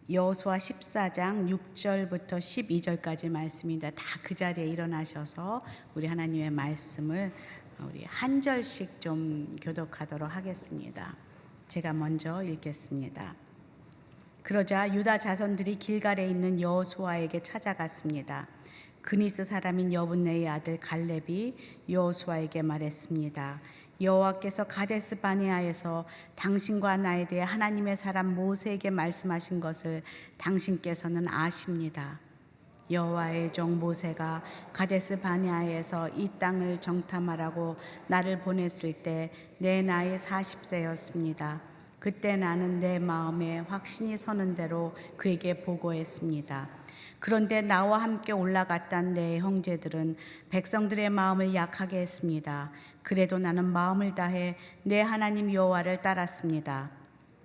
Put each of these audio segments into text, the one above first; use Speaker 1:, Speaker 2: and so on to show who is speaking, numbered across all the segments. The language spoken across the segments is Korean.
Speaker 1: 여호수아 14장 6절부터 12절까지 말씀입니다. 다 그 자리에 일어나셔서 우리 하나님의 말씀을 우리 한 절씩 좀 교독하도록 하겠습니다. 제가 먼저 읽겠습니다. 그러자 유다 자손들이 길갈에 있는 여호수아에게 찾아갔습니다. 그니스 사람인 여분네의 아들 갈렙이 여호수아에게 말했습니다. 여호와께서 가데스 바네아에서 당신과 나에 대해 하나님의 사람 모세에게 말씀하신 것을 당신께서는 아십니다. 여호와의 종 모세가 가데스 바네아에서 이 땅을 정탐하라고 나를 보냈을 때 내 나이 40세였습니다. 그때 나는 내 마음에 확신이 서는 대로 그에게 보고했습니다. 그런데 나와 함께 올라갔던 내 형제들은 백성들의 마음을 약하게 했습니다. 그래도 나는 마음을 다해 내 하나님 여호와를 따랐습니다.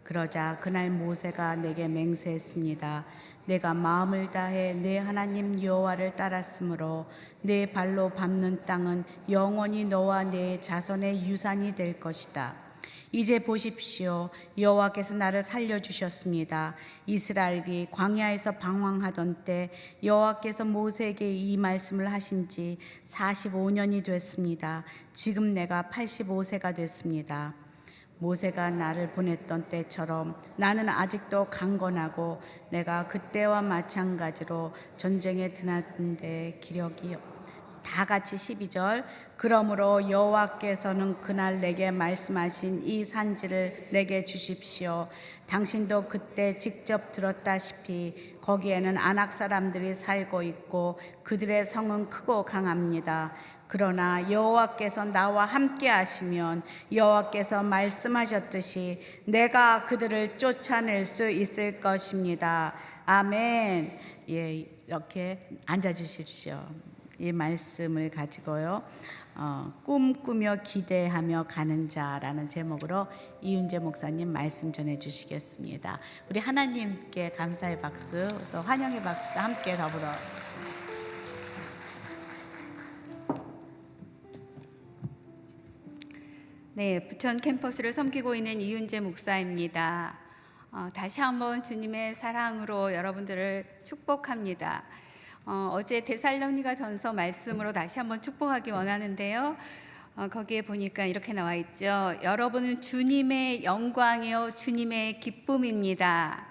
Speaker 1: 그러자 그날 모세가 내게 맹세했습니다. 내가 마음을 다해 내 하나님 여호와를 따랐으므로 내 발로 밟는 땅은 영원히 너와 내 자손의 유산이 될 것이다. 이제 보십시오. 여호와께서 나를 살려주셨습니다. 이스라엘이 광야에서 방황하던 때 여호와께서 모세에게 이 말씀을 하신 지 45년이 됐습니다. 지금 내가 85세가 됐습니다. 모세가 나를 보냈던 때처럼 나는 아직도 강건하고 내가 그때와 마찬가지로 전쟁에 드났는데 기력이 다 같이 12절. 그러므로 여호와께서는 그날 내게 말씀하신 이 산지를 내게 주십시오. 당신도 그때 직접 들었다시피 거기에는 아낙 사람들이 살고 있고 그들의 성은 크고 강합니다. 그러나 여호와께서 나와 함께 하시면 여호와께서 말씀하셨듯이 내가 그들을 쫓아낼 수 있을 것입니다. 아멘. 예, 이렇게 앉아 주십시오. 이 말씀을 가지고요, 꿈꾸며 기대하며 가는 자라는 제목으로 이윤재 목사님 말씀 전해 주시겠습니다. 우리 하나님께 감사의 박수, 또 환영의 박수도 함께 더불어.
Speaker 2: 네, 부천 캠퍼스를 섬기고 있는 이윤재 목사입니다. 다시 한번 주님의 사랑으로 여러분들을 축복합니다. 어제 데살로니가 전서 말씀으로 다시 한번 축복하기 원하는데요. 거기에 보니까 이렇게 나와 있죠. 여러분은 주님의 영광이요 주님의 기쁨입니다.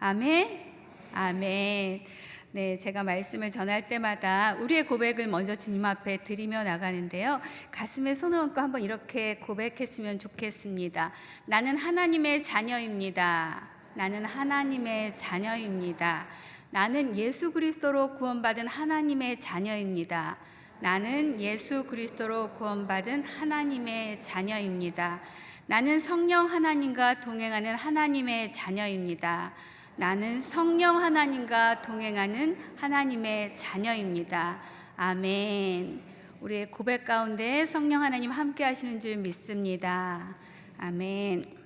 Speaker 2: 아멘. 아멘. 네, 제가 말씀을 전할 때마다 우리의 고백을 먼저 주님 앞에 드리며 나가는데요. 가슴에 손을 얹고 한번 이렇게 고백했으면 좋겠습니다. 나는 하나님의 자녀입니다. 나는 하나님의 자녀입니다. 나는 예수 그리스도로 구원받은 하나님의 자녀입니다. 나는 예수 그리스도로 구원받은 하나님의 자녀입니다. 나는 성령 하나님과 동행하는 하나님의 자녀입니다. 나는 성령 하나님과 동행하는 하나님의 자녀입니다. 아멘. 우리의 고백 가운데 성령 하나님 함께 하시는 줄 믿습니다. 아멘.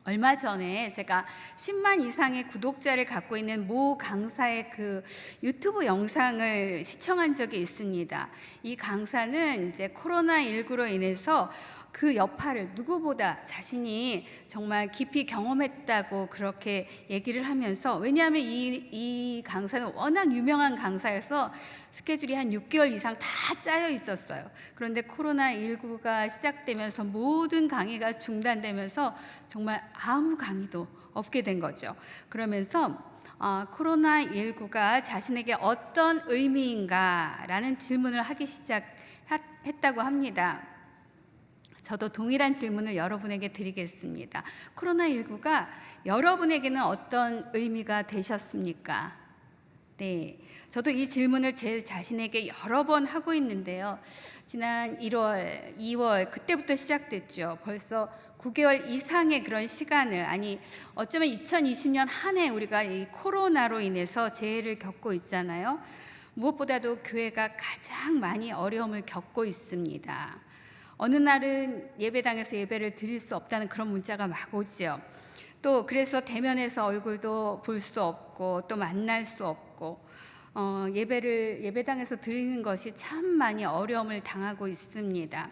Speaker 2: 얼마 전에 제가 10만 이상의 구독자를 갖고 있는 모 강사의 그 유튜브 영상을 시청한 적이 있습니다. 이 강사는 이제 코로나19로 인해서 그 여파를 누구보다 자신이 정말 깊이 경험했다고 그렇게 얘기를 하면서, 왜냐하면 이 강사는 워낙 유명한 강사여서 스케줄이 한 6개월 이상 다 짜여 있었어요. 그런데 코로나19가 시작되면서 모든 강의가 중단되면서 정말 아무 강의도 없게 된 거죠. 그러면서 코로나19가 자신에게 어떤 의미인가라는 질문을 하기 시작했다고 합니다. 저도 동일한 질문을 여러분에게 드리겠습니다. 코로나19가 여러분에게는 어떤 의미가 되셨습니까? 네, 저도 이 질문을 제 자신에게 여러 번 하고 있는데요. 지난 1월, 2월 그때부터 시작됐죠. 벌써 9개월 이상의 그런 시간을, 아니 어쩌면 2020년 한 해 우리가 이 코로나로 인해서 재해를 겪고 있잖아요. 무엇보다도 교회가 가장 많이 어려움을 겪고 있습니다. 어느 날은 예배당에서 예배를 드릴 수 없다는 그런 문자가 막 오죠. 또 그래서 대면해서 얼굴도 볼 수 없고 또 만날 수 없고 예배를 예배당에서 드리는 것이 참 많이 어려움을 당하고 있습니다.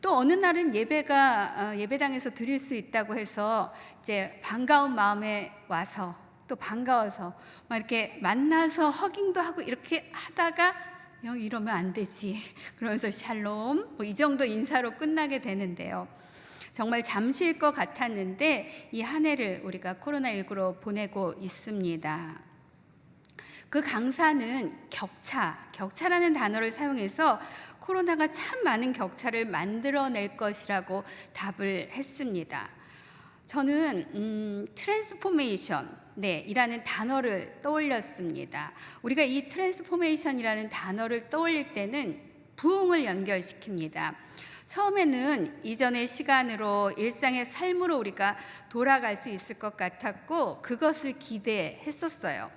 Speaker 2: 또 어느 날은 예배당에서 드릴 수 있다고 해서 이제 반가운 마음에 와서 또 반가워서 막 이렇게 만나서 허깅도 하고 이렇게 하다가 이러면 안 되지 그러면서 샬롬 뭐 이 정도 인사로 끝나게 되는데요. 정말 잠시일 것 같았는데 이 한 해를 우리가 코로나19로 보내고 있습니다. 그 강사는 격차라는 단어를 사용해서 코로나가 참 많은 격차를 만들어낼 것이라고 답을 했습니다. 저는 트랜스포메이션 이라는 단어를 떠올렸습니다. 우리가 이 트랜스포메이션이라는 단어를 떠올릴 때는 부흥을 연결시킵니다. 처음에는 이전의 시간으로 일상의 삶으로 우리가 돌아갈 수 있을 것 같았고 그것을 기대했었어요.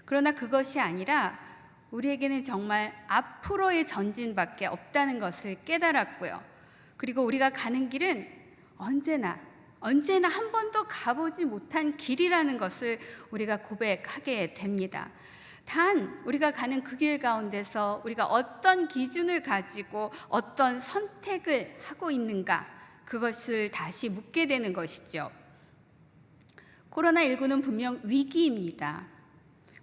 Speaker 2: 그러나 그것이 아니라 우리에게는 정말 앞으로의 전진밖에 없다는 것을 깨달았고요. 그리고 우리가 가는 길은 언제나 한 번도 가보지 못한 길이라는 것을 우리가 고백하게 됩니다. 단 우리가 가는 그 길 가운데서 우리가 어떤 기준을 가지고 어떤 선택을 하고 있는가 그것을 다시 묻게 되는 것이죠. 코로나19는 분명 위기입니다.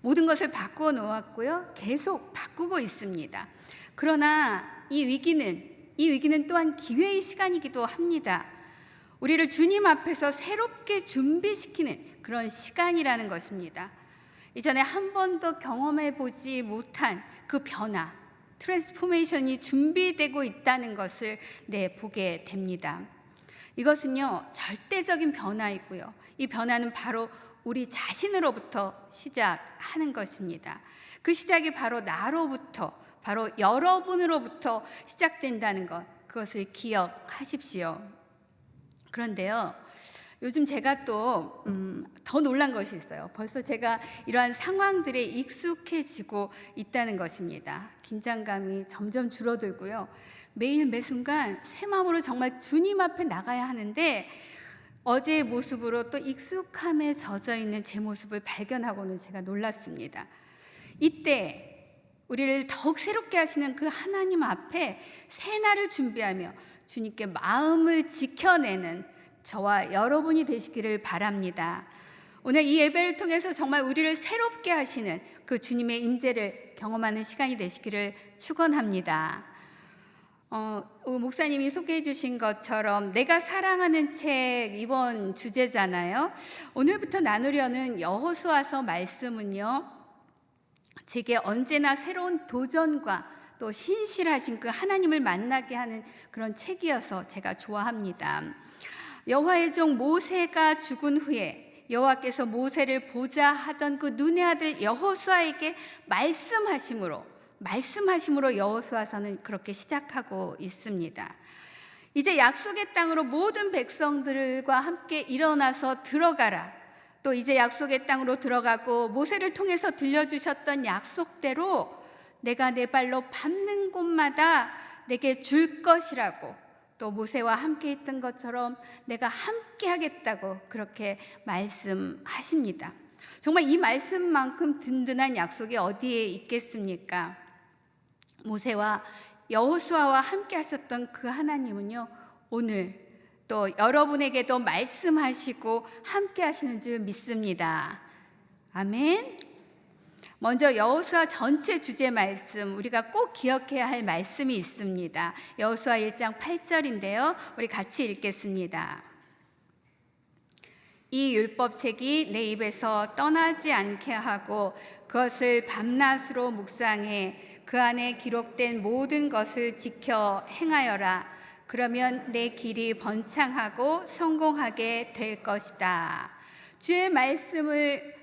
Speaker 2: 모든 것을 바꾸어 놓았고요. 계속 바꾸고 있습니다. 그러나 이 위기는 또한 기회의 시간이기도 합니다. 우리를 주님 앞에서 새롭게 준비시키는 그런 시간이라는 것입니다. 이전에 한 번도 경험해 보지 못한 그 변화, 트랜스포메이션이 준비되고 있다는 것을 보게 됩니다. 이것은요, 절대적인 변화이고요. 이 변화는 바로 우리 자신으로부터 시작하는 것입니다. 그 시작이 바로 나로부터, 바로 여러분으로부터 시작된다는 것, 그것을 기억하십시오. 그런데요, 요즘 제가 또 더 놀란 것이 있어요. 벌써 제가 이러한 상황들에 익숙해지고 있다는 것입니다. 긴장감이 점점 줄어들고요. 매일 매순간 새 마음으로 정말 주님 앞에 나가야 하는데 어제의 모습으로 또 익숙함에 젖어 있는 제 모습을 발견하고는 제가 놀랐습니다. 이때 우리를 더욱 새롭게 하시는 그 하나님 앞에 새 날을 준비하며 주님께 마음을 지켜내는 저와 여러분이 되시기를 바랍니다. 오늘 이 예배를 통해서 정말 우리를 새롭게 하시는 그 주님의 임재를 경험하는 시간이 되시기를 축원합니다. 목사님이 소개해 주신 것처럼 내가 사랑하는 책 이번 주제잖아요. 오늘부터 나누려는 여호수아서 말씀은요, 제게 언제나 새로운 도전과 또 신실하신 그 하나님을 만나게 하는 그런 책이어서 제가 좋아합니다. 여호와의 종 모세가 죽은 후에 여호와께서 모세를 보자 하던 그 눈의 아들 여호수아에게 말씀하심으로 여호수아서는 그렇게 시작하고 있습니다. 이제 약속의 땅으로 모든 백성들과 함께 일어나서 들어가라. 또 이제 약속의 땅으로 들어가고 모세를 통해서 들려주셨던 약속대로 내가 내 발로 밟는 곳마다 내게 줄 것이라고, 또 모세와 함께 했던 것처럼 내가 함께 하겠다고 그렇게 말씀하십니다. 정말 이 말씀만큼 든든한 약속이 어디에 있겠습니까? 모세와 여호수아와 함께 하셨던 그 하나님은요, 오늘 또 여러분에게도 말씀하시고 함께 하시는 줄 믿습니다. 아멘. 먼저 여호수아 전체 주제 말씀, 우리가 꼭 기억해야 할 말씀이 있습니다. 여호수아 1장 8절인데요. 우리 같이 읽겠습니다. 이 율법책이 내 입에서 떠나지 않게 하고 그것을 밤낮으로 묵상해 그 안에 기록된 모든 것을 지켜 행하여라. 그러면 내 길이 번창하고 성공하게 될 것이다. 주의 말씀을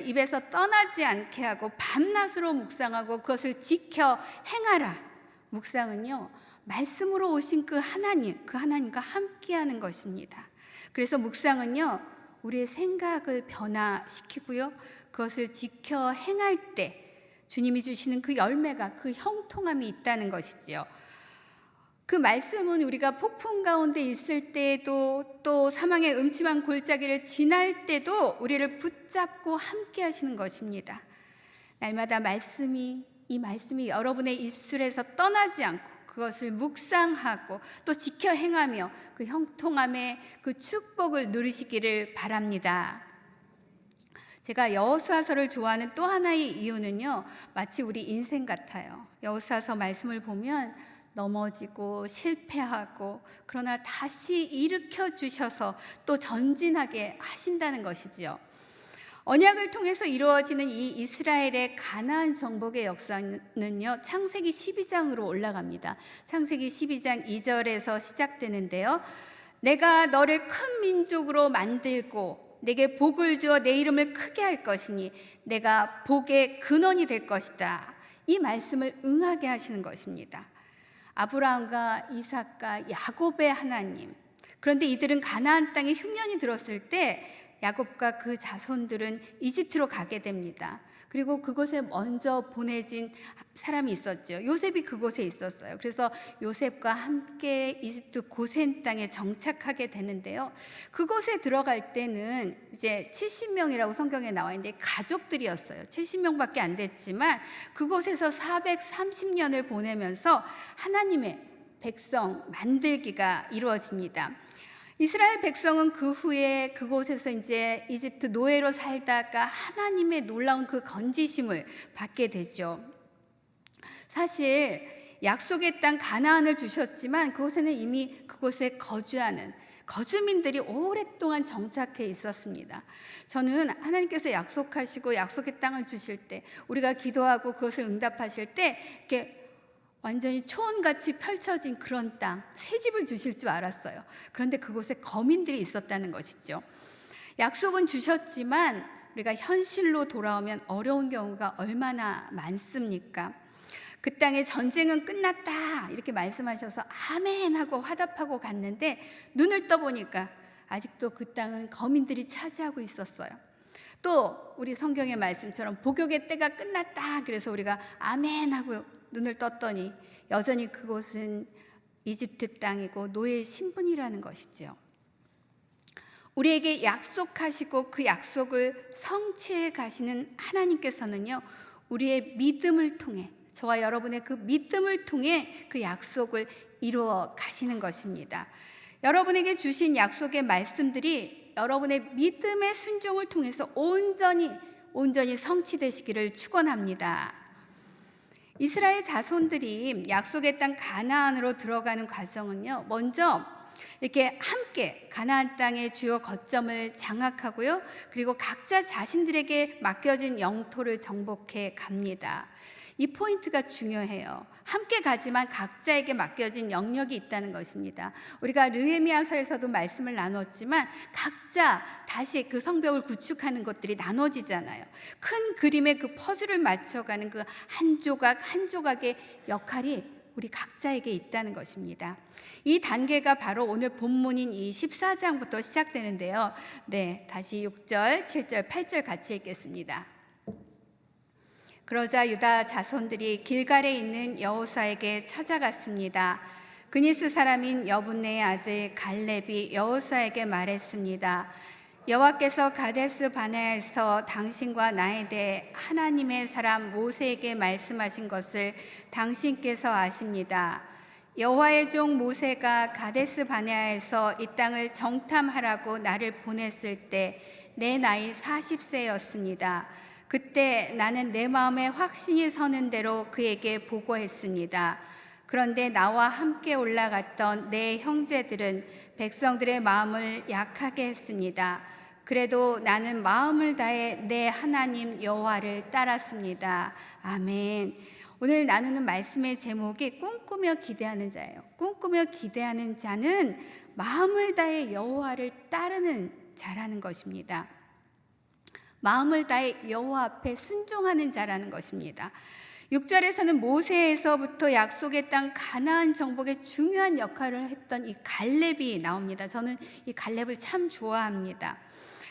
Speaker 2: 입에서 떠나지 않게 하고 밤낮으로 묵상하고 그것을 지켜 행하라. 묵상은요, 말씀으로 오신 그 하나님과 함께하는 것입니다. 그래서 묵상은요, 우리의 생각을 변화시키고요, 그것을 지켜 행할 때 주님이 주시는 그 열매가, 그 형통함이 있다는 것이지요. 그 말씀은 우리가 폭풍 가운데 있을 때에도, 또 사망의 음침한 골짜기를 지날 때도 우리를 붙잡고 함께 하시는 것입니다. 날마다 이 말씀이 여러분의 입술에서 떠나지 않고 그것을 묵상하고 또 지켜 행하며 그 형통함의 그 축복을 누리시기를 바랍니다. 제가 여호수아서를 좋아하는 또 하나의 이유는요, 마치 우리 인생 같아요. 여호수아서 말씀을 보면 넘어지고 실패하고 그러나 다시 일으켜 주셔서 또 전진하게 하신다는 것이지요. 언약을 통해서 이루어지는 이 이스라엘의 가나안 정복의 역사는요, 창세기 12장으로 올라갑니다. 창세기 12장 2절에서 시작되는데요. 내가 너를 큰 민족으로 만들고 내게 복을 주어 내 이름을 크게 할 것이니 내가 복의 근원이 될 것이다. 이 말씀을 응하게 하시는 것입니다. 아브라함과 이삭과 야곱의 하나님. 그런데 이들은 가나안 땅에 흉년이 들었을 때 야곱과 그 자손들은 이집트로 가게 됩니다. 그리고 그곳에 먼저 보내진 사람이 있었죠. 요셉이 그곳에 있었어요. 그래서 요셉과 함께 이집트 고센 땅에 정착하게 되는데요. 그곳에 들어갈 때는 이제 70명이라고 성경에 나와 있는데 가족들이었어요. 70명밖에 안 됐지만 그곳에서 430년을 보내면서 하나님의 백성 만들기가 이루어집니다. 이스라엘 백성은 그 후에 그곳에서 이제 이집트 노예로 살다가 하나님의 놀라운 그 건지심을 받게 되죠. 사실 약속의 땅 가나안을 주셨지만 그곳에는 이미 그곳에 거주하는 거주민들이 오랫동안 정착해 있었습니다. 저는 하나님께서 약속하시고 약속의 땅을 주실 때 우리가 기도하고 그것을 응답하실 때 이렇게 완전히 초원같이 펼쳐진 그런 땅, 새 집을 주실 줄 알았어요. 그런데 그곳에 거민들이 있었다는 것이죠. 약속은 주셨지만 우리가 현실로 돌아오면 어려운 경우가 얼마나 많습니까? 그 땅에 전쟁은 끝났다 이렇게 말씀하셔서 아멘 하고 화답하고 갔는데 눈을 떠보니까 아직도 그 땅은 거민들이 차지하고 있었어요. 또 우리 성경의 말씀처럼 복역의 때가 끝났다 그래서 우리가 아멘 하고 눈을 떴더니 여전히 그곳은 이집트 땅이고 노예 신분이라는 것이죠. 우리에게 약속하시고 그 약속을 성취해 가시는 하나님께서는요, 우리의 믿음을 통해, 저와 여러분의 그 믿음을 통해 그 약속을 이루어 가시는 것입니다. 여러분에게 주신 약속의 말씀들이 여러분의 믿음의 순종을 통해서 온전히 성취되시기를 축원합니다. 이스라엘 자손들이 약속의 땅 가나안으로 들어가는 과정은요, 먼저 이렇게 함께 가나안 땅의 주요 거점을 장악하고요, 그리고 각자 자신들에게 맡겨진 영토를 정복해 갑니다. 이 포인트가 중요해요. 함께 가지만 각자에게 맡겨진 영역이 있다는 것입니다. 우리가 느헤미야서에서도 말씀을 나눴지만 각자 다시 그 성벽을 구축하는 것들이 나눠지잖아요. 큰 그림의 그 퍼즐을 맞춰가는 그 한 조각 한 조각의 역할이 우리 각자에게 있다는 것입니다. 이 단계가 바로 오늘 본문인 이 14장부터 시작되는데요. 네, 다시 6절, 7절, 8절 같이 읽겠습니다. 그러자 유다 자손들이 길갈에 있는 여호수아에게 찾아갔습니다. 그니스 사람인 여분네의 아들 갈렙이 여호수아에게 말했습니다. 여호와께서 가데스 바네아에서 당신과 나에 대해 하나님의 사람 모세에게 말씀하신 것을 당신께서 아십니다. 여호와의 종 모세가 가데스 바네아에서 이 땅을 정탐하라고 나를 보냈을 때 내 나이 40세였습니다. 그때 나는 내 마음에 확신이 서는 대로 그에게 보고했습니다. 그런데 나와 함께 올라갔던 내 형제들은 백성들의 마음을 약하게 했습니다. 그래도 나는 마음을 다해 내 하나님 여호와를 따랐습니다. 아멘. 오늘 나누는 말씀의 제목이 꿈꾸며 기대하는 자예요. 꿈꾸며 기대하는 자는 마음을 다해 여호와를 따르는 자라는 것입니다. 마음을 다해 여호와 앞에 순종하는 자라는 것입니다. 6절에서는 모세에서부터 약속의 땅 가나안 정복에 중요한 역할을 했던 이 갈렙이 나옵니다. 저는 이 갈렙을 참 좋아합니다.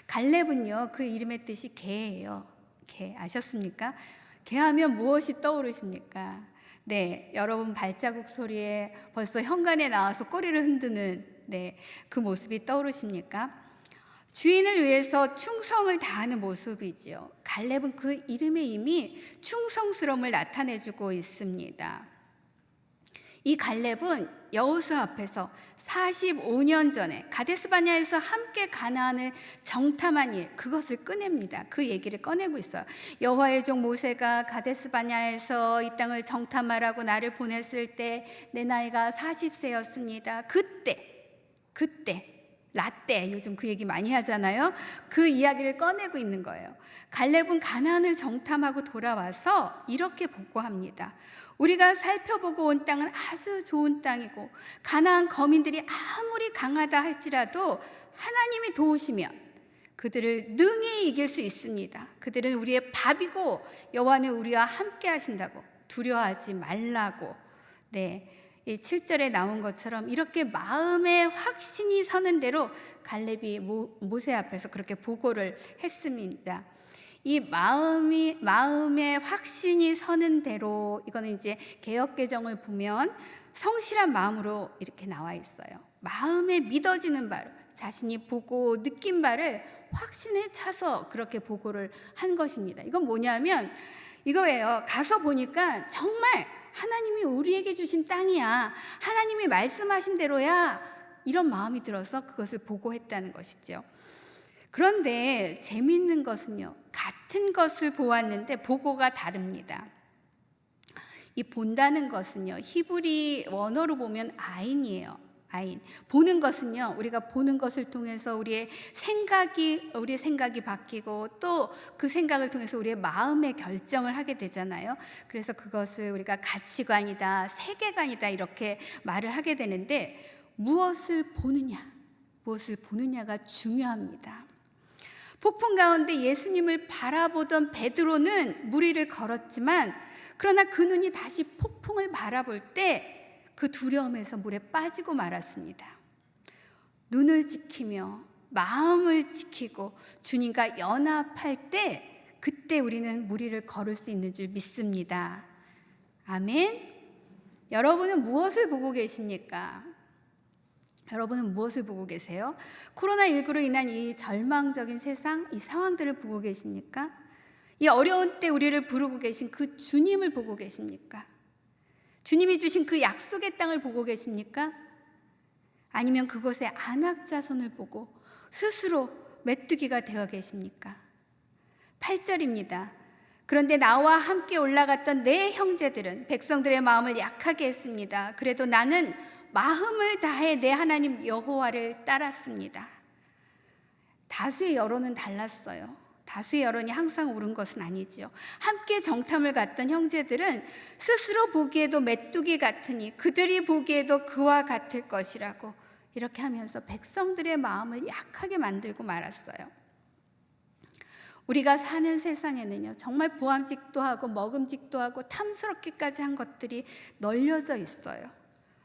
Speaker 2: 갈렙은요, 그 이름의 뜻이 개예요. 개 아셨습니까? 개하면 무엇이 떠오르십니까? 네, 여러분 발자국 소리에 벌써 현관에 나와서 꼬리를 흔드는 그 모습이 떠오르십니까? 주인을 위해서 충성을 다하는 모습이지요. 갈렙은 그 이름에 이미 충성스러움을 나타내주고 있습니다. 이 갈렙은 여호수아 앞에서 45년 전에 가데스바냐에서 함께 가나안을 정탐한 일, 그것을 꺼냅니다. 그 얘기를 꺼내고 있어요. 여호와의 종 모세가 가데스바냐에서 이 땅을 정탐하라고 나를 보냈을 때 내 나이가 40세였습니다. 그때 라떼, 요즘 그 얘기 많이 하잖아요. 그 이야기를 꺼내고 있는 거예요. 갈렙은 가나안을 정탐하고 돌아와서 이렇게 보고합니다. 우리가 살펴보고 온 땅은 아주 좋은 땅이고 가나안 거민들이 아무리 강하다 할지라도 하나님이 도우시면 그들을 능히 이길 수 있습니다. 그들은 우리의 밥이고 여호와는 우리와 함께 하신다고, 두려워하지 말라고. 네, 이 7절에 나온 것처럼 이렇게 마음에 확신이 서는 대로 갈렙이 모세 앞에서 그렇게 보고를 했습니다. 이 마음에 확신이 서는 대로, 이거는 이제 개역 개정을 보면 성실한 마음으로 이렇게 나와 있어요. 마음에 믿어지는 바를, 자신이 보고 느낀 바를 확신에 차서 그렇게 보고를 한 것입니다. 이건 뭐냐면 이거예요. 가서 보니까 정말 하나님이 우리에게 주신 땅이야, 하나님이 말씀하신 대로야, 이런 마음이 들어서 그것을 보고했다는 것이죠. 그런데 재미있는 것은요, 같은 것을 보았는데 보고가 다릅니다. 이 본다는 것은요, 히브리 원어로 보면 아인이에요. 아인. 보는 것은요, 우리가 보는 것을 통해서 우리의 생각이 바뀌고 또 그 생각을 통해서 우리의 마음의 결정을 하게 되잖아요. 그래서 그것을 우리가 가치관이다, 세계관이다 이렇게 말을 하게 되는데, 무엇을 보느냐가 중요합니다. 폭풍 가운데 예수님을 바라보던 베드로는 물 위를 걸었지만, 그러나 그 눈이 다시 폭풍을 바라볼 때 그 두려움에서 물에 빠지고 말았습니다. 눈을 지키며 마음을 지키고 주님과 연합할 때, 그때 우리는 물 위를 걸을 수 있는 줄 믿습니다. 아멘. 여러분은 무엇을 보고 계십니까? 여러분은 무엇을 보고 계세요? 코로나19로 인한 이 절망적인 세상, 이 상황들을 보고 계십니까? 이 어려운 때 우리를 부르고 계신 그 주님을 보고 계십니까? 주님이 주신 그 약속의 땅을 보고 계십니까? 아니면 그곳의 안악자손을 보고 스스로 메뚜기가 되어 계십니까? 8절입니다. 그런데 나와 함께 올라갔던 내 형제들은 백성들의 마음을 약하게 했습니다. 그래도 나는 마음을 다해 내 하나님 여호와를 따랐습니다. 다수의 여론은 달랐어요. 다수의 여론이 항상 옳은 것은 아니지요. 함께 정탐을 갔던 형제들은 스스로 보기에도 메뚜기 같으니 그들이 보기에도 그와 같을 것이라고 이렇게 하면서 백성들의 마음을 약하게 만들고 말았어요. 우리가 사는 세상에는요, 정말 보암직도 하고 먹음직도 하고 탐스럽기까지 한 것들이 널려져 있어요.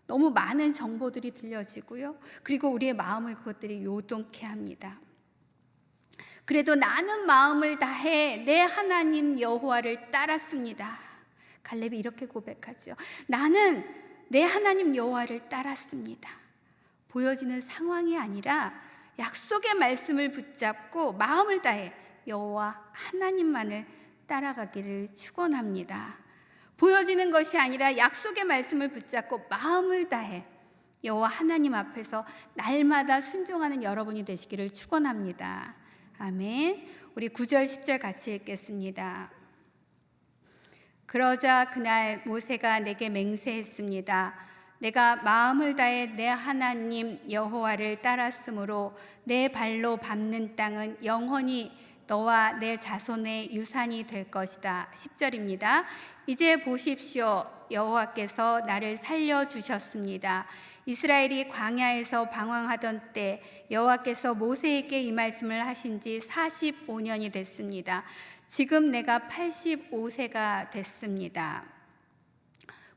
Speaker 2: 너무 많은 정보들이 들려지고요. 그리고 우리의 마음을 그것들이 요동케 합니다. 그래도 나는 마음을 다해 내 하나님 여호와를 따랐습니다. 갈렙이 이렇게 고백하죠. 나는 내 하나님 여호와를 따랐습니다. 보여지는 상황이 아니라 약속의 말씀을 붙잡고 마음을 다해 여호와 하나님만을 따라가기를 축원합니다. 보여지는 것이 아니라 약속의 말씀을 붙잡고 마음을 다해 여호와 하나님 앞에서 날마다 순종하는 여러분이 되시기를 축원합니다. 아멘. 우리 9절 10절 같이 읽겠습니다. 그러자 그날 모세가 내게 맹세했습니다. 내가 마음을 다해 내 하나님 여호와를 따랐으므로 내 발로 밟는 땅은 영원히 너와 내 자손의 유산이 될 것이다. 10절입니다. 이제 보십시오. 여호와께서 나를 살려주셨습니다. 이스라엘이 광야에서 방황하던 때 여호와께서 모세에게 이 말씀을 하신 지 45년이 됐습니다. 지금 내가 85세가 됐습니다.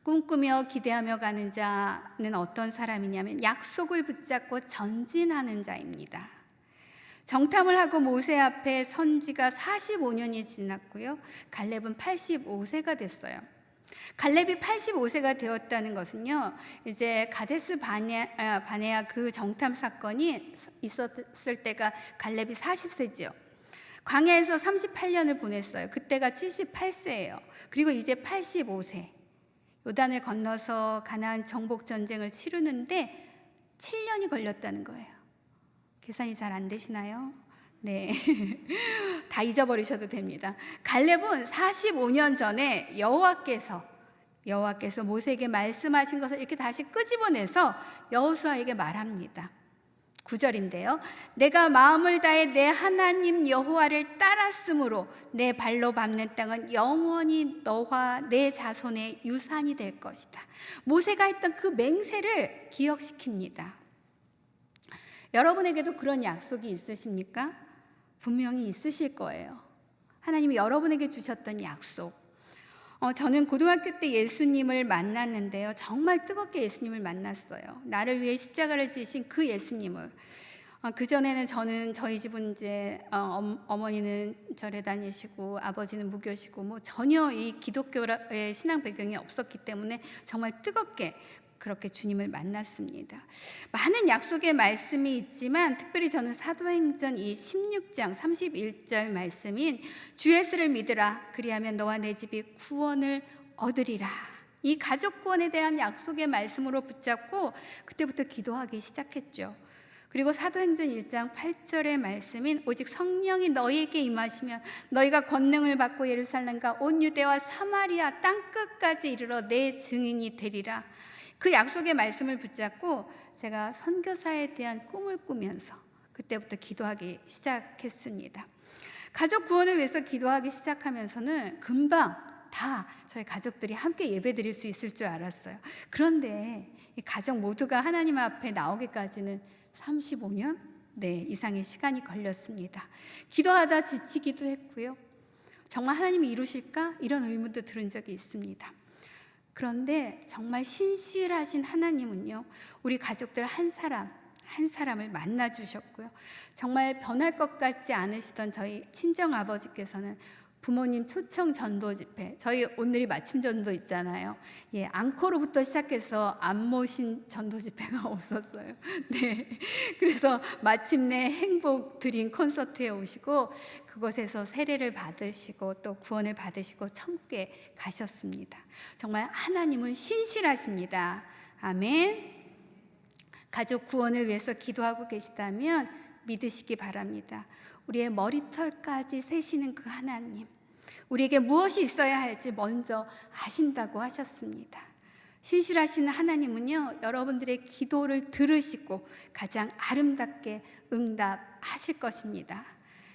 Speaker 2: 꿈꾸며 기대하며 가는 자는 어떤 사람이냐면 약속을 붙잡고 전진하는 자입니다. 정탐을 하고 모세 앞에 선 지가 45년이 지났고요. 갈렙은 85세가 됐어요. 갈렙이 85세가 되었다는 것은요, 이제 가데스 바네아 그 정탐 사건이 있었을 때가 갈렙이 40세지요. 광야에서 38년을 보냈어요. 그때가 78세예요. 그리고 이제 85세. 요단을 건너서 가나안 정복 전쟁을 치르는데 7년이 걸렸다는 거예요. 계산이 잘 안 되시나요? 네. 다 잊어버리셔도 됩니다. 갈렙은 45년 전에 여호와께서 모세에게 말씀하신 것을 이렇게 다시 끄집어내서 여호수아에게 말합니다. 9절인데요. 내가 마음을 다해 내 하나님 여호와를 따랐으므로 내 발로 밟는 땅은 영원히 너와 내 자손의 유산이 될 것이다. 모세가 했던 그 맹세를 기억시킵니다. 여러분에게도 그런 약속이 있으십니까? 분명히 있으실 거예요. 하나님이 여러분에게 주셨던 약속. 저는 고등학교 때 예수님을 만났는데요. 정말 뜨겁게 예수님을 만났어요. 나를 위해 십자가를 지신 그 예수님을. 그전에는 저희 집은 이제 어머니는 절에 다니시고 아버지는 무교시고 뭐 전혀 이 기독교의 신앙 배경이 없었기 때문에 정말 뜨겁게 그렇게 주님을 만났습니다. 많은 약속의 말씀이 있지만 특별히 저는 사도행전 이 16장 31절 말씀인 주 예수를 믿으라 그리하면 너와 내 집이 구원을 얻으리라, 이 가족 구원에 대한 약속의 말씀으로 붙잡고 그때부터 기도하기 시작했죠. 그리고 사도행전 1장 8절의 말씀인 오직 성령이 너희에게 임하시면 너희가 권능을 받고 예루살렘과 온 유대와 사마리아 땅끝까지 이르러 내 증인이 되리라. 그 약속의 말씀을 붙잡고 제가 선교사에 대한 꿈을 꾸면서 그때부터 기도하기 시작했습니다. 가족 구원을 위해서 기도하기 시작하면서는 금방 다 저희 가족들이 함께 예배드릴 수 있을 줄 알았어요. 그런데 이 가족 모두가 하나님 앞에 나오기까지는 35년 이상의 시간이 걸렸습니다. 기도하다 지치기도 했고요. 정말 하나님이 이루실까? 이런 의문도 들은 적이 있습니다. 그런데 정말 신실하신 하나님은요, 우리 가족들 한 사람을 만나 주셨고요. 정말 변할 것 같지 않으시던 저희 친정 아버지께서는 부모님 초청 전도 집회, 저희 오늘이 마침 전도 있잖아요. 앙코르부터 시작해서 안 모신 전도 집회가 없었어요. 네, 그래서 마침내 행복 드림 콘서트에 오시고 그곳에서 세례를 받으시고 또 구원을 받으시고 천국에 가셨습니다. 정말 하나님은 신실하십니다. 아멘. 가족 구원을 위해서 기도하고 계시다면 믿으시기 바랍니다. 우리의 머리털까지 세시는 그 하나님, 우리에게 무엇이 있어야 할지 먼저 아신다고 하셨습니다. 신실하신 하나님은요, 여러분들의 기도를 들으시고 가장 아름답게 응답하실 것입니다.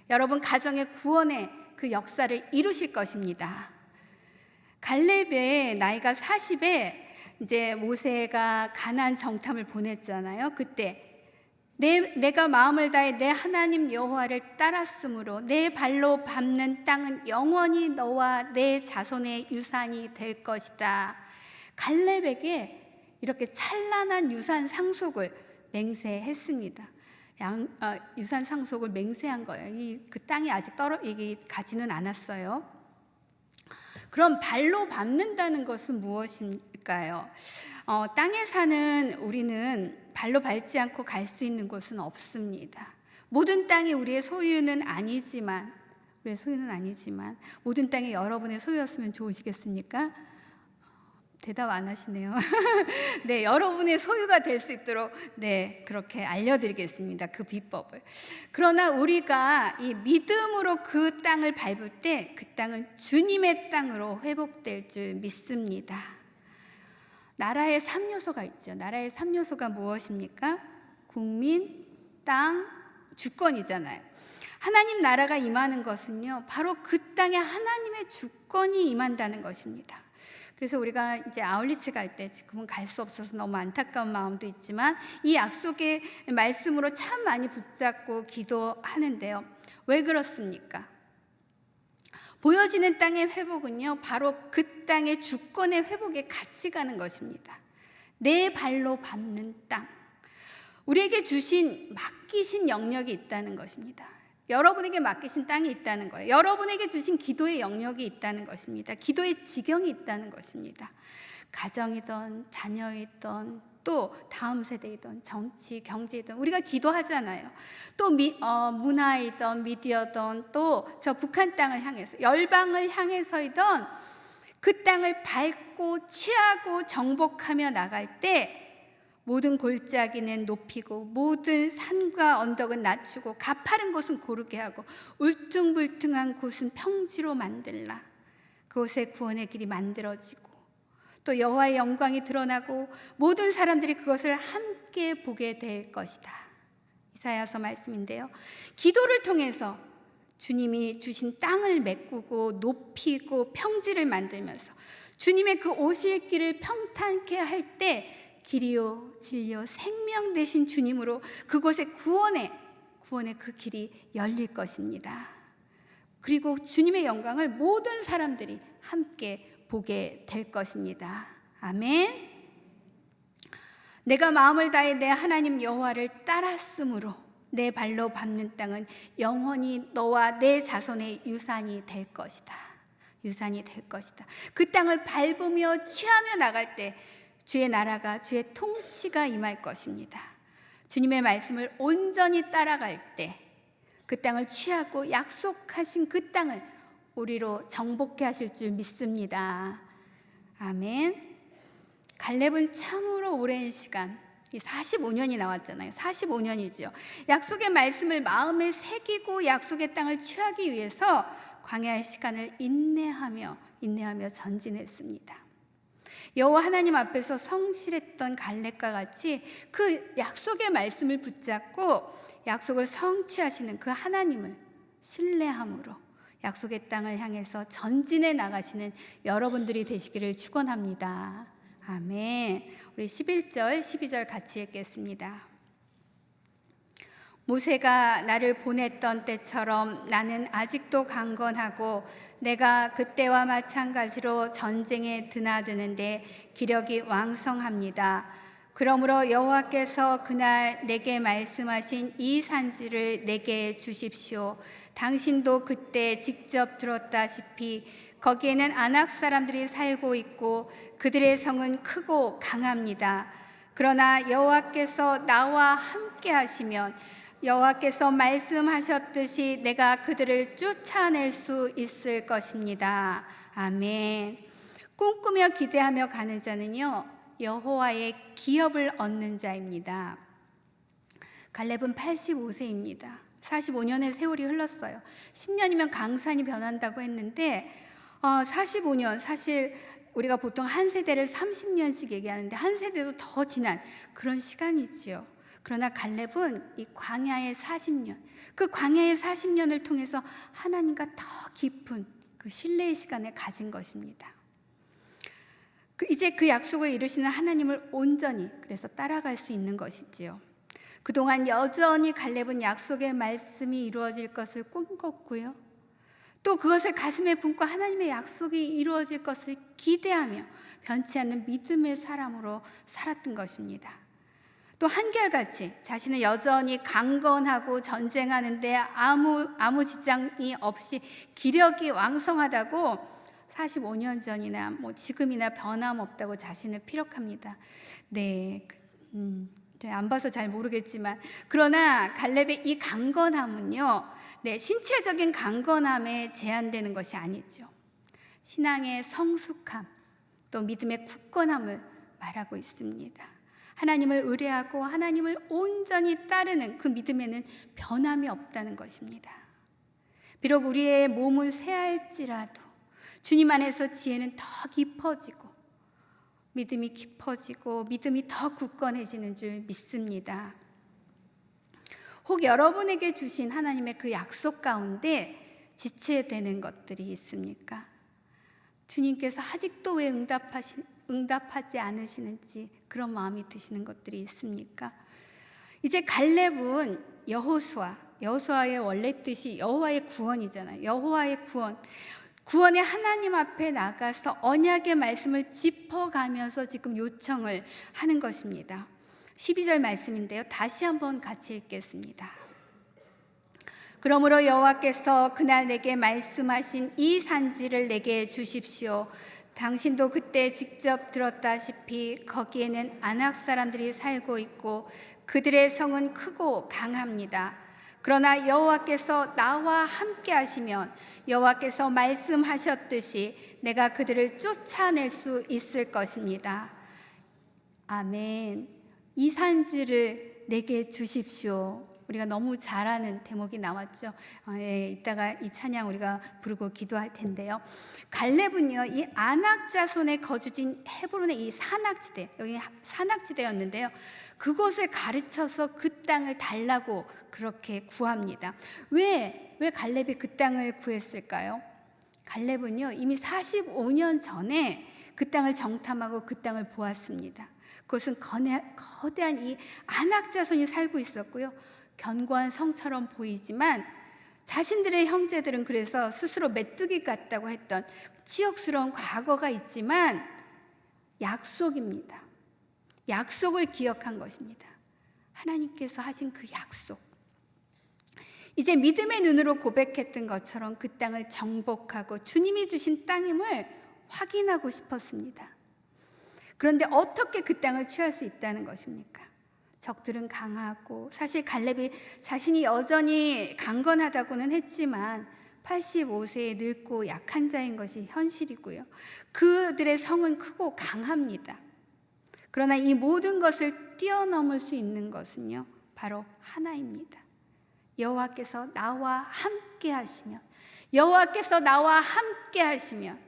Speaker 2: 여러분 가정의 구원의 그 역사를 이루실 것입니다. 갈렙의 나이가 40에 이제 모세가 가나안 정탐을 보냈잖아요. 그때 내가 마음을 다해 내 하나님 여호와를 따랐으므로 내 발로 밟는 땅은 영원히 너와 내 자손의 유산이 될 것이다. 갈렙에게 이렇게 찬란한 유산 상속을 맹세했습니다. 유산 상속을 맹세한 거예요. 그 땅이 아직 가지는 않았어요. 그럼 발로 밟는다는 것은 무엇일까요? 땅에 사는 우리는 발로 밟지 않고 갈 수 있는 곳은 없습니다. 모든 땅이 우리의 소유는 아니지만 모든 땅이 여러분의 소유였으면 좋으시겠습니까? 대답 안 하시네요. 네, 여러분의 소유가 될 수 있도록 그렇게 알려드리겠습니다. 그 비법을. 그러나 우리가 이 믿음으로 그 땅을 밟을 때 그 땅은 주님의 땅으로 회복될 줄 믿습니다. 나라의 3요소가 있죠. 나라의 3요소가 무엇입니까? 국민, 땅, 주권이잖아요. 하나님 나라가 임하는 것은요, 바로 그 땅에 하나님의 주권이 임한다는 것입니다. 그래서 우리가 이제 아울리치 갈 때 지금은 갈 수 없어서 너무 안타까운 마음도 있지만 이 약속의 말씀으로 참 많이 붙잡고 기도하는데요. 왜 그렇습니까? 보여지는 땅의 회복은요, 바로 그 땅의 주권의 회복에 같이 가는 것입니다. 내 발로 밟는 땅, 우리에게 맡기신 영역이 있다는 것입니다. 여러분에게 맡기신 땅이 있다는 거예요. 여러분에게 주신 기도의 영역이 있다는 것입니다. 기도의 지경이 있다는 것입니다. 가정이든 자녀이든 또 다음 세대이든 정치, 경제이든 우리가 기도하잖아요. 또 문화이든 미디어든 또 저 북한 땅을 향해서 열방을 향해서이든 그 땅을 밟고 취하고 정복하며 나갈 때 모든 골짜기는 높이고 모든 산과 언덕은 낮추고 가파른 곳은 고르게 하고 울퉁불퉁한 곳은 평지로 만들라. 그곳에 구원의 길이 만들어지고 또 여호와의 영광이 드러나고 모든 사람들이 그것을 함께 보게 될 것이다. 이사야서 말씀인데요. 기도를 통해서 주님이 주신 땅을 메꾸고 높이고 평지를 만들면서 주님의 그 오실 길을 평탄케 할 때 길이요 진리요 생명 되신 주님으로 그곳에 구원의 그 길이 열릴 것입니다. 그리고 주님의 영광을 모든 사람들이 함께 보게 될 것입니다. 아멘. 내가 마음을 다해 내 하나님 여호와를 따랐으므로 내 발로 밟는 땅은 영원히 너와 내 자손의 유산이 될 것이다. 유산이 될 것이다. 그 땅을 밟으며 취하며 나갈 때 주의 나라가 주의 통치가 임할 것입니다. 주님의 말씀을 온전히 따라갈 때 그 땅을 취하고 약속하신 그 땅을 우리로 정복케 하실 줄 믿습니다. 아멘. 갈렙은 참으로 오랜 시간, 45년이 나왔잖아요. 45년이죠. 약속의 말씀을 마음에 새기고 약속의 땅을 취하기 위해서 광야의 시간을 인내하며 전진했습니다. 여호와 하나님 앞에서 성실했던 갈렙과 같이 그 약속의 말씀을 붙잡고 약속을 성취하시는 그 하나님을 신뢰함으로 약속의 땅을 향해서 전진해 나가시는 여러분들이 되시기를 축원합니다. 아멘. 우리 11절, 12절 같이 읽겠습니다. 모세가 나를 보냈던 때처럼 나는 아직도 강건하고 내가 그때와 마찬가지로 전쟁에 드나드는데 기력이 왕성합니다. 그러므로 여호와께서 그날 내게 말씀하신 이 산지를 내게 주십시오. 당신도 그때 직접 들었다시피 거기에는 아낙 사람들이 살고 있고 그들의 성은 크고 강합니다. 그러나 여호와께서 나와 함께 하시면 여호와께서 말씀하셨듯이 내가 그들을 쫓아낼 수 있을 것입니다. 아멘. 꿈꾸며 기대하며 가는 자는요 여호와의 기업을 얻는 자입니다. 갈렙은 85세입니다. 45년의 세월이 흘렀어요. 10년이면 강산이 변한다고 했는데 45년, 사실 우리가 보통 한 세대를 30년씩 얘기하는데 한 세대도 더 지난 그런 시간이지요. 그러나 갈렙은 이 광야의 40년, 그 광야의 40년을 통해서 하나님과 더 깊은 그 신뢰의 시간을 가진 것입니다. 이제 그 약속을 이루시는 하나님을 온전히 그래서 따라갈 수 있는 것이지요. 그동안 여전히 갈렙은 약속의 말씀이 이루어질 것을 꿈꿨고요. 또 그것을 가슴에 품고 하나님의 약속이 이루어질 것을 기대하며 변치 않는 믿음의 사람으로 살았던 것입니다. 또 한결같이 자신은 여전히 강건하고 전쟁하는데 아무 지장이 없이 기력이 왕성하다고 45년 전이나 지금이나 변함없다고 자신을 피력합니다. 네, 안 봐서 잘 모르겠지만 그러나 갈렙의 이 강건함은요, 신체적인 강건함에 제한되는 것이 아니죠. 신앙의 성숙함, 또 믿음의 굳건함을 말하고 있습니다. 하나님을 의뢰하고 하나님을 온전히 따르는 그 믿음에는 변함이 없다는 것입니다. 비록 우리의 몸은 쇠할지라도 주님 안에서 지혜는 더 깊어지고 믿음이 깊어지고 믿음이 더 굳건해지는 줄 믿습니다. 혹 여러분에게 주신 하나님의 그 약속 가운데 지체되는 것들이 있습니까? 주님께서 아직도 왜 응답하지 않으시는지 그런 마음이 드시는 것들이 있습니까? 이제 갈렙은 여호수아의 원래 뜻이 여호와의 구원이잖아요. 여호와의 구원의 하나님 앞에 나가서 언약의 말씀을 짚어가면서 지금 요청을 하는 것입니다. 12절 말씀인데요. 다시 한번 같이 읽겠습니다. 그러므로 여호와께서 그날 내게 말씀하신 이 산지를 내게 주십시오. 당신도 그때 직접 들었다시피 거기에는 아낙 사람들이 살고 있고 그들의 성은 크고 강합니다. 그러나 여호와께서 나와 함께 하시면 여호와께서 말씀하셨듯이 내가 그들을 쫓아낼 수 있을 것입니다. 아멘. 이 산지를 내게 주십시오. 우리가 너무 잘 아는 대목이 나왔죠. 이따가 이 찬양 우리가 부르고 기도할 텐데요. 갈렙은요, 이 아낙 자손의 거주진 헤브론의 이 산악지대, 여기 산악지대였는데요, 그곳을 가르쳐서 그 땅을 달라고 그렇게 구합니다. 왜 갈렙이 그 땅을 구했을까요? 갈렙은요, 이미 45년 전에 그 땅을 정탐하고 그 땅을 보았습니다. 그것은 거대한 이 아낙 자손이 살고 있었고요, 견고한 성처럼 보이지만 자신들의 형제들은 그래서 스스로 메뚜기 같다고 했던 치욕스러운 과거가 있지만 약속입니다. 약속을 기억한 것입니다. 하나님께서 하신 그 약속. 이제 믿음의 눈으로 고백했던 것처럼 그 땅을 정복하고 주님이 주신 땅임을 확인하고 싶었습니다. 그런데 어떻게 그 땅을 취할 수 있다는 것입니까? 적들은 강하고, 사실 갈렙이 자신이 여전히 강건하다고는 했지만 85세에 늙고 약한 자인 것이 현실이고요, 그들의 성은 크고 강합니다. 그러나 이 모든 것을 뛰어넘을 수 있는 것은요, 바로 하나입니다. 여호와께서 나와 함께 하시면, 여호와께서 나와 함께 하시면,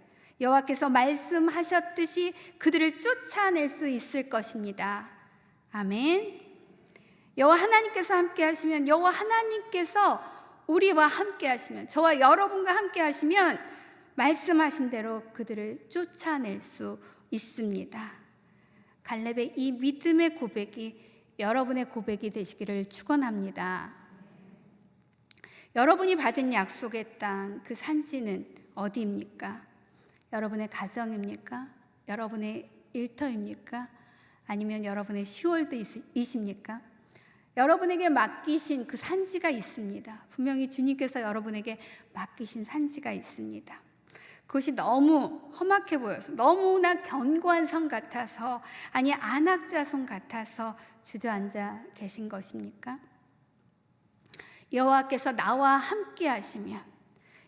Speaker 2: 여호와께서 말씀하셨듯이 그들을 쫓아낼 수 있을 것입니다. 아멘. 여호와 하나님께서 함께 하시면, 여호와 하나님께서 우리와 함께 하시면, 저와 여러분과 함께 하시면 말씀하신 대로 그들을 쫓아낼 수 있습니다. 갈렙의 이 믿음의 고백이 여러분의 고백이 되시기를 축원합니다. 여러분이 받은 약속의 땅, 그 산지는 어디입니까? 여러분의 가정입니까? 여러분의 일터입니까? 아니면 여러분의 시월드이십니까? 여러분에게 맡기신 그 산지가 있습니다. 분명히 주님께서 여러분에게 맡기신 산지가 있습니다. 그것이 너무 험악해 보여서, 너무나 견고한 성 같아서, 아니 아낙 자손 같아서 주저앉아 계신 것입니까? 여호와께서 나와 함께 하시면,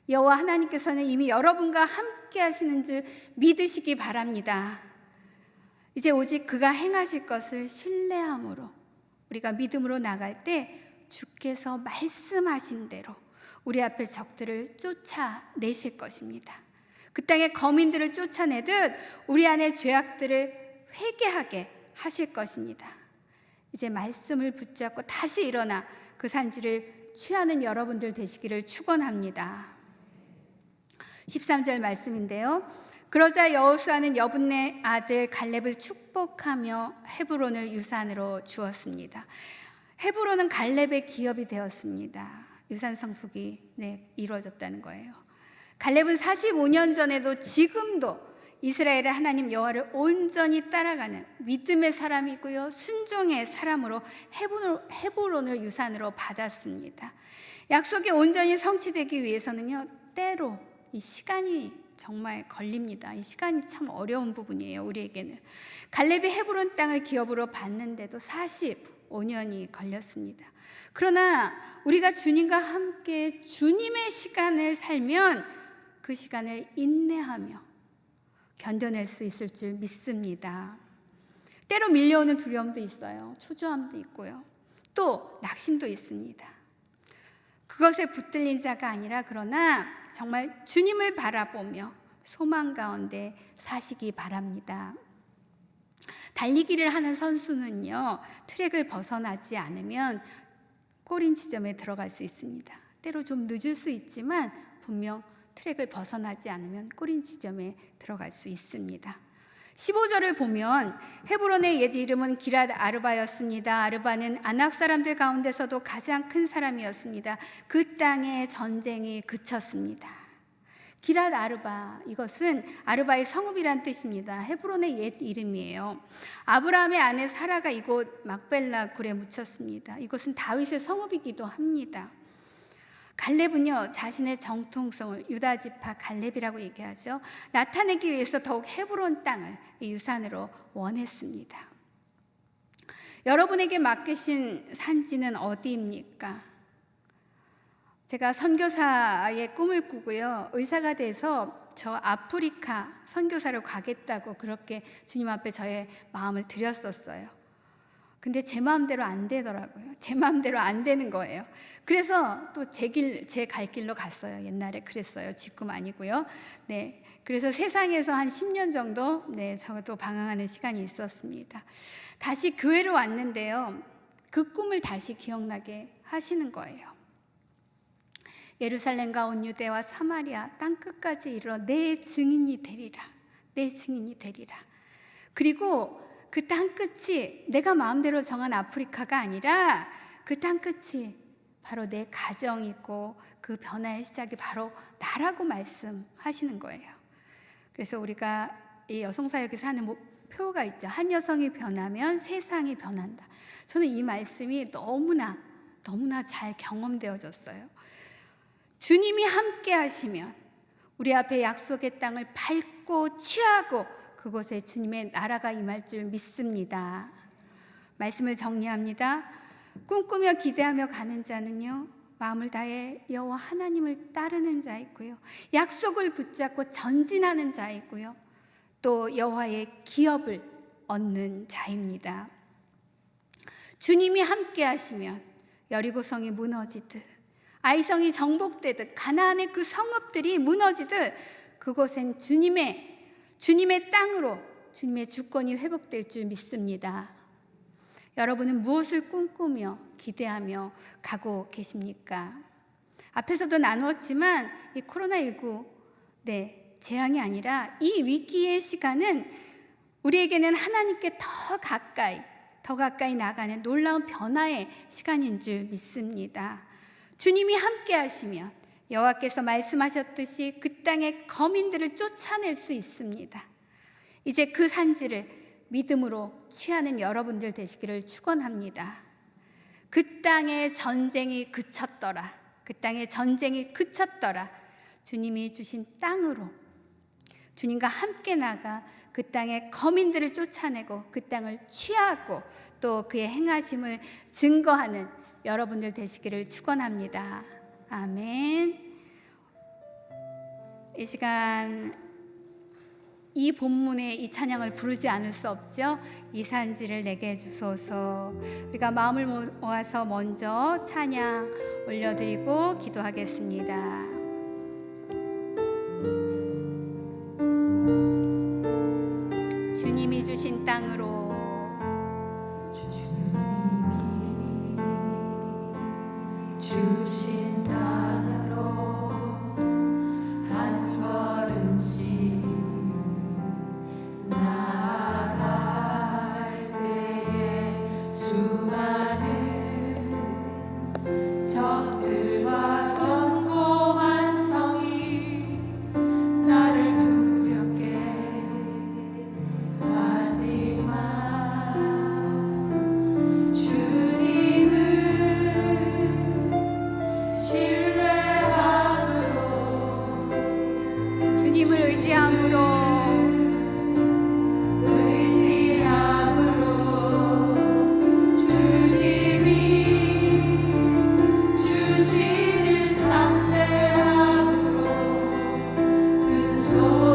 Speaker 2: 여호와 하나님께서는 이미 여러분과 함께 하시는 줄 믿으시기 바랍니다. 이제 오직 그가 행하실 것을 신뢰함으로 우리가 믿음으로 나갈 때 주께서 말씀하신 대로 우리 앞에 적들을 쫓아내실 것입니다. 그 땅의 거민들을 쫓아내듯 우리 안의 죄악들을 회개하게 하실 것입니다. 이제 말씀을 붙잡고 다시 일어나 그 산지를 취하는 여러분들 되시기를 축원합니다. 13절 말씀인데요, 그러자 여호수아는 여분네 아들 갈렙을 축복하며 헤브론을 유산으로 주었습니다. 헤브론은 갈렙의 기업이 되었습니다. 유산 상속이 이루어졌다는 거예요. 갈렙은 45년 전에도 지금도 이스라엘의 하나님 여호와를 온전히 따라가는 믿음의 사람이고요, 순종의 사람으로 헤브론을 유산으로 받았습니다. 약속이 온전히 성취되기 위해서는요, 때로 이 시간이 정말 걸립니다. 이 시간이 참 어려운 부분이에요, 우리에게는. 갈렙이 헤브론 땅을 기업으로 받는데도 45년이 걸렸습니다. 그러나 우리가 주님과 함께 주님의 시간을 살면 그 시간을 인내하며 견뎌낼 수 있을 줄 믿습니다. 때로 밀려오는 두려움도 있어요. 초조함도 있고요. 또 낙심도 있습니다. 그것에 붙들린 자가 아니라, 그러나 정말 주님을 바라보며 소망 가운데 사시기 바랍니다. 달리기를 하는 선수는요, 트랙을 벗어나지 않으면 꼬린 지점에 들어갈 수 있습니다. 때로 좀 늦을 수 있지만 분명 트랙을 벗어나지 않으면 꼬린 지점에 들어갈 수 있습니다. 15절을 보면 헤브론의 옛 이름은 기랏 아르바였습니다. 아르바는 아낙 사람들 가운데서도 가장 큰 사람이었습니다. 그 땅에 전쟁이 그쳤습니다. 기랏 아르바, 이것은 아르바의 성읍이란 뜻입니다. 헤브론의 옛 이름이에요. 아브라함의 아내 사라가 이곳 막벨라 굴에 묻혔습니다. 이것은 다윗의 성읍이기도 합니다. 갈렙은요, 자신의 정통성을 유다 지파 갈렙이라고 얘기하죠, 나타내기 위해서 더욱 헤브론 땅을 유산으로 원했습니다. 여러분에게 맡기신 산지는 어디입니까? 제가 선교사의 꿈을 꾸고요. 의사가 돼서 저 아프리카 선교사로 가겠다고 그렇게 주님 앞에 저의 마음을 드렸었어요. 근데 제 마음대로 안 되더라고요. 제 마음대로 안 되는 거예요. 그래서 또 제 갈 길로 갔어요. 옛날에 그랬어요. 지금 아니고요. 네. 그래서 세상에서 한 10년 정도 저도 방황하는 시간이 있었습니다. 다시 교회로 왔는데요. 그 꿈을 다시 기억나게 하시는 거예요. 예루살렘과 온 유대와 사마리아 땅끝까지 이르러 내 증인이 되리라. 내 증인이 되리라. 그리고 그 땅끝이 내가 마음대로 정한 아프리카가 아니라 그 땅끝이 바로 내 가정이고 그 변화의 시작이 바로 나라고 말씀하시는 거예요. 그래서 우리가 이 여성사역에서 하는 표가 있죠. 한 여성이 변하면 세상이 변한다. 저는 이 말씀이 너무나 잘 경험되어졌어요. 주님이 함께 하시면 우리 앞에 약속의 땅을 밟고 취하고 그곳에 주님의 나라가 임할 줄 믿습니다. 말씀을 정리합니다. 꿈꾸며 기대하며 가는 자는요, 마음을 다해 여호와 하나님을 따르는 자이고요, 약속을 붙잡고 전진하는 자이고요, 또 여호와의 기업을 얻는 자입니다. 주님이 함께 하시면 여리고성이 무너지듯 아이성이 정복되듯 가나안의 그 성읍들이 무너지듯 그곳엔 주님의 땅으로 주님의 주권이 회복될 줄 믿습니다. 여러분은 무엇을 꿈꾸며 기대하며 가고 계십니까? 앞에서도 나누었지만 이 코로나19 재앙이 아니라 이 위기의 시간은 우리에게는 하나님께 더 가까이 나가는 놀라운 변화의 시간인 줄 믿습니다. 주님이 함께 하시면 여호와께서 말씀하셨듯이 그 땅의 거민들을 쫓아낼 수 있습니다. 이제 그 산지를 믿음으로 취하는 여러분들 되시기를 축원합니다. 그 땅의 전쟁이 그쳤더라. 그 땅의 전쟁이 그쳤더라. 주님이 주신 땅으로 주님과 함께 나가 그 땅의 거민들을 쫓아내고 그 땅을 취하고 또 그의 행하심을 증거하는 여러분들 되시기를 축원합니다. 아멘. 이 시간 이 본문의 이 찬양을 부르지 않을 수 없죠. 이 산지를 내게 주소서. 우리가 마음을 모아서 먼저 찬양 올려드리고 기도하겠습니다. 주님이 주신 땅으로
Speaker 3: 주신 땅으로 한 걸음씩 나아갈 때에 수많은 적들과 견고한 성이 나를 두렵게 하지만
Speaker 2: 주님을 의지함으로
Speaker 3: 주님이 주시는 담대함으로 큰 소리